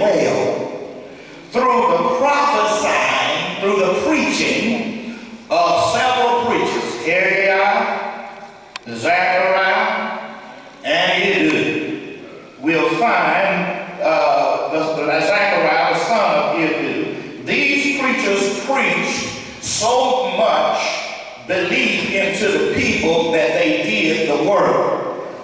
well through the prophesying, through the preaching of several preachers, Haggai, Zechariah, and Iddu. We'll find Zechariah, the son of Iddu. These preachers preached so much belief into the people that they did the work.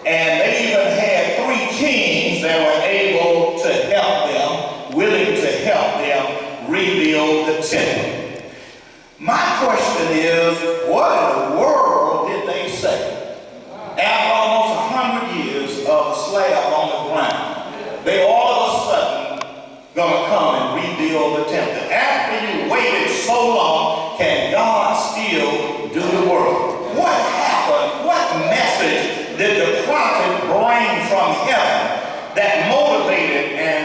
And they even had 3 kings that were able to help them, willing to help them rebuild the temple. My question is, what in the world did they say? After almost 100 years of the slab on the ground, they all of a sudden gonna come and rebuild the temple. After you waited so long, can God still do the work? What happened? What message did the prophet bring from heaven that motivated and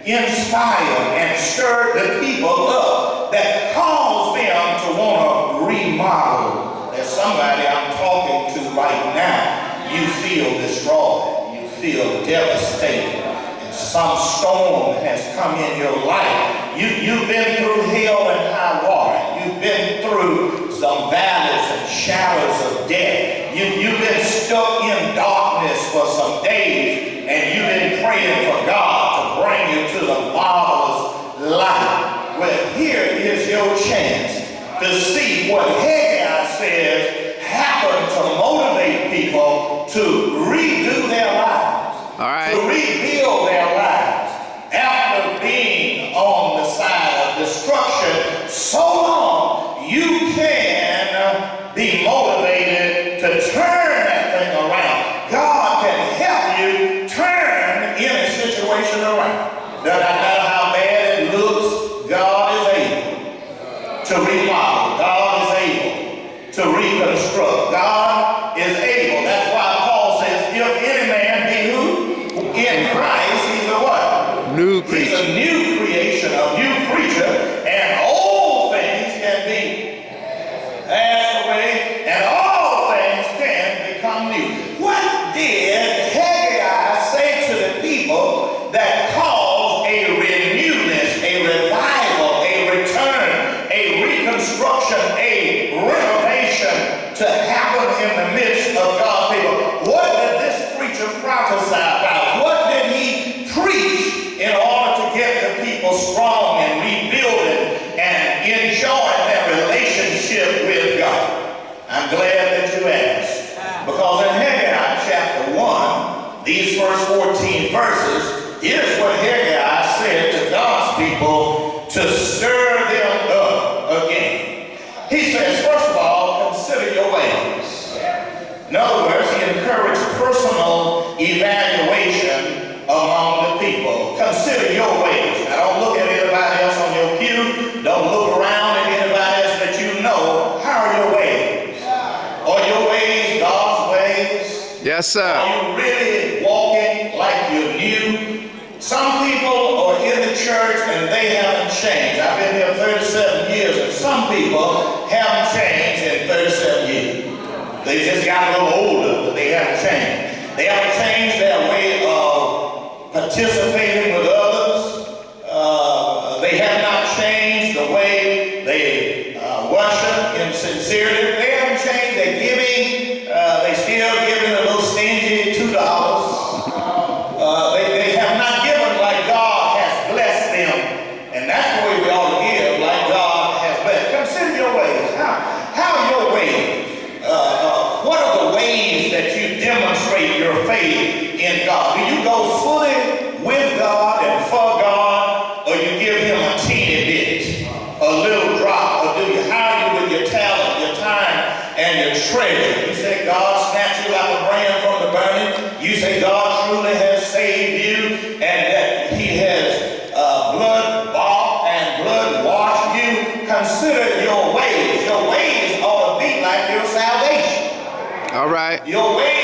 inspired and stirred the people up, that caused them to want to remodel? There's somebody I'm talking to right now. You feel destroyed. You feel devastated. And some storm has come in your life. You've been through hell and high water. You've been through some valleys and shadows of death. You've been stuck in darkness for some days, and you've been praying for God to bring you to the marvelous light. Well, here is your chance to see what Haggai says happened to motivate people to redo their lives, to rebuild their lives after being on the side of destruction so long. You can be motivated to turn that thing around. God can help you turn any situation around. Doesn't matter how bad it looks, God is able to remodel. God is able to reconstruct. God is able. That's why Paul says, if any man be who? In Christ, he's a what? New creature. He's a new creation, a new creature, and old things can be passed away, and all things can become new. What did Haggai say to the people that caused a renewedness, a revival, a return, a reconstruction, a renovation to happen in the midst of God's people? What did this preacher prophesy about? What did he preach in order to get the people strong and rebuilding and enjoying their relationship with God? I'm glad that you asked, because in Haggai chapter 1, these first 14 verses, here's what Haggai said to God's people to stir them up again. He says, first of all, consider your ways. In other words, he encouraged personal evaluation among the people. Consider your ways. Now, don't look at anybody else on your pew. Don't look around at anybody else that you know. How are your ways? Are your ways God's ways? Yes, sir. Are you really walking like you knew? Some people are in the church and they haven't changed. I've been here 37 years, and some people haven't changed in 37 years. They just got a little older, but they haven't changed. They haven't changed their way of participating with others. They have not changed the way they worship in sincerity. They haven't changed their giving. They still giving a little stingy $2. They have not given like God has blessed them. And that's the way we ought to give, like God has blessed. Consider your ways. How are your ways? What are the ways that you demonstrate your faith in God? Do you go fully with God and for God, or you give him a teeny bit, a little drop, or do you hire you with your talent, your time, and your treasure? You say God snatched you like a brand from the burning. You say God truly has saved you, and that he has blood bought and blood washed you. Consider your ways. Your ways ought to be like your salvation. All right. Your ways